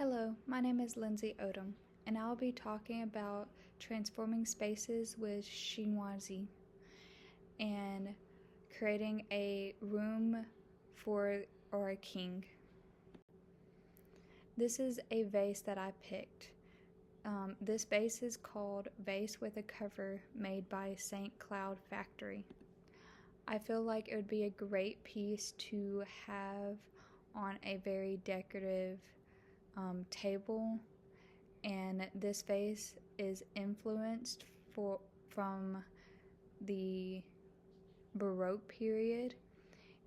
Hello, my name is Lindsay Odom, and I'll be talking about transforming spaces with Chinoiserie and creating a room for or a king. This is a vase that I picked. This vase is called Vase with a Cover, made by St. Cloud Factory. I feel like it would be a great piece to have on a very decorative table, and this vase is influenced from the Baroque period,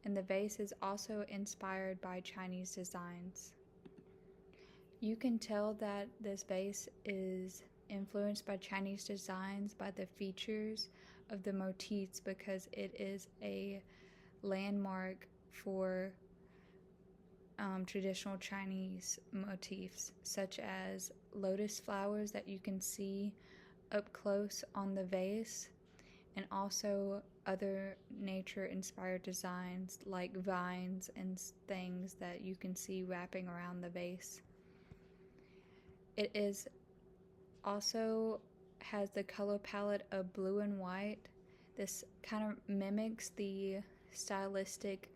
and the vase is also inspired by Chinese designs. You can tell that this vase is influenced by Chinese designs by the features of the motifs, because it is a landmark for traditional Chinese motifs, such as lotus flowers that you can see up close on the vase, and also other nature-inspired designs like vines and things that you can see wrapping around the vase. It is also has the color palette of blue and white. This kind of mimics the stylistic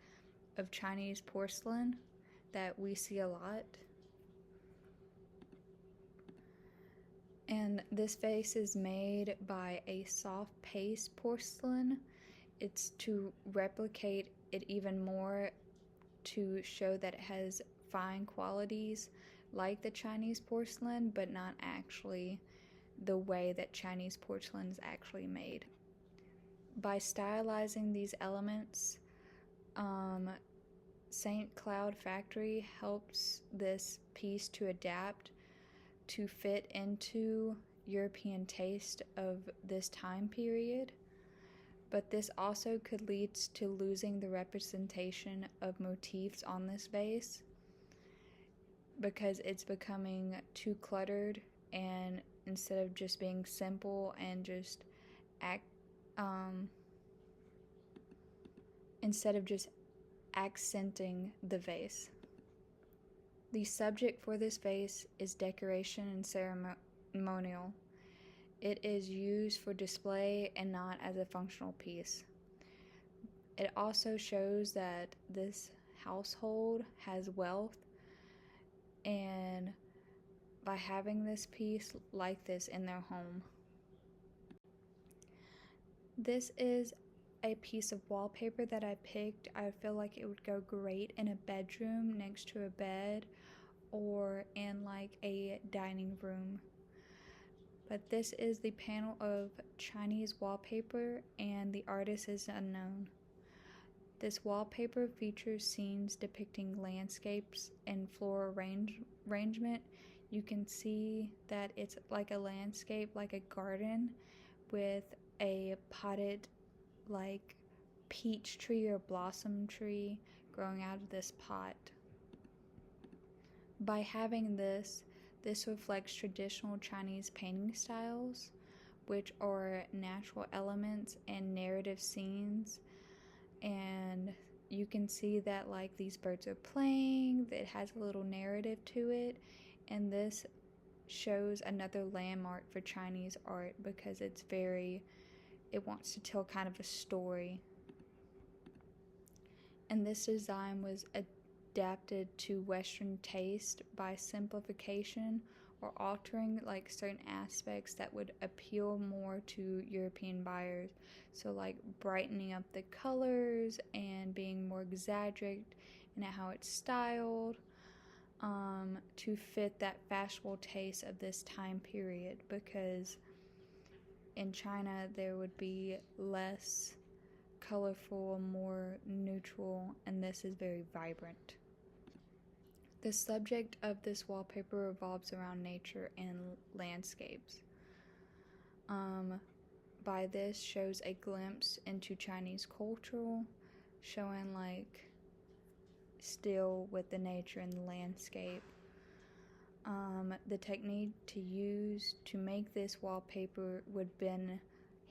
of Chinese porcelain that we see a lot. And this vase is made by a soft paste porcelain. It's to replicate it even more, to show that it has fine qualities like the Chinese porcelain, but not actually the way that Chinese porcelain is actually made. By stylizing these elements, St. Cloud Factory helps this piece to adapt to fit into European taste of this time period, but this also could lead to losing the representation of motifs on this vase, because it's becoming too cluttered, and instead of just being simple and just accenting the vase. The subject for this vase is decoration and ceremonial. It is used for display and not as a functional piece. It also shows that this household has wealth, and by having this piece like this in their home. This is a piece of wallpaper that I picked. I feel like it would go great in a bedroom next to a bed, or in like a dining room. But this is the panel of Chinese wallpaper, and the artist is unknown. This wallpaper features scenes depicting landscapes and floral arrangement. You can see that it's like a landscape, like a garden, with a potted like peach tree or blossom tree growing out of this pot. By having this reflects traditional Chinese painting styles, which are natural elements and narrative scenes. And you can see that like these birds are playing, it has a little narrative to it, and this shows another landmark for Chinese art, because it wants to tell kind of a story. And this design was adapted to Western taste by simplification or altering like certain aspects that would appeal more to European buyers. So like brightening up the colors and being more exaggerated in how it's styled, to fit that fashionable taste of this time period, because in China there would be less colorful, more neutral, and this is very vibrant. The subject of this wallpaper revolves around nature and landscapes. By this shows a glimpse into Chinese culture, showing like still with the nature and the landscape. The technique to use to make this wallpaper would have been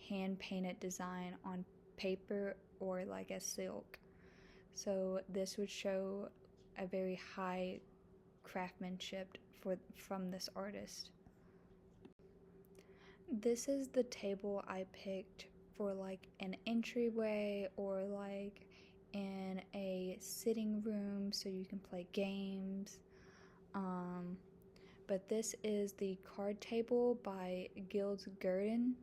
hand-painted design on paper or like a silk. So this would show a very high craftsmanship from this artist. This is the table I picked for like an entryway or like in a sitting room so you can play games. But this is the card table by Gilles Gurdon.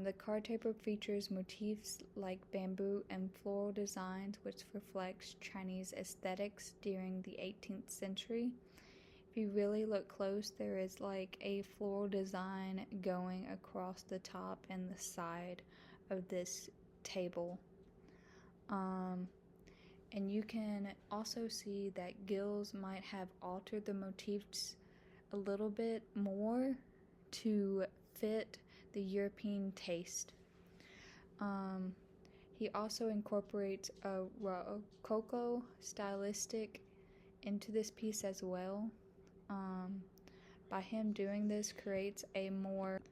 The card table features motifs like bamboo and floral designs, which reflects Chinese aesthetics during the 18th century. If you really look close, there is like a floral design going across the top and the side of this table. And you can also see that Gilles might have altered the motifs a little bit more to fit the European taste. He also incorporates a Rococo stylistic into this piece as well. By him doing this creates a more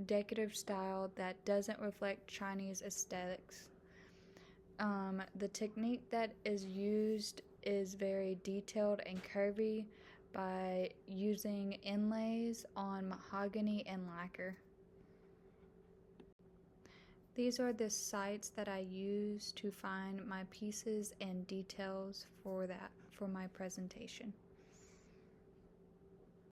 decorative style that doesn't reflect Chinese aesthetics. The technique that is used is very detailed and curvy by using inlays on mahogany and lacquer. These are the sites that I use to find my pieces and details for my presentation.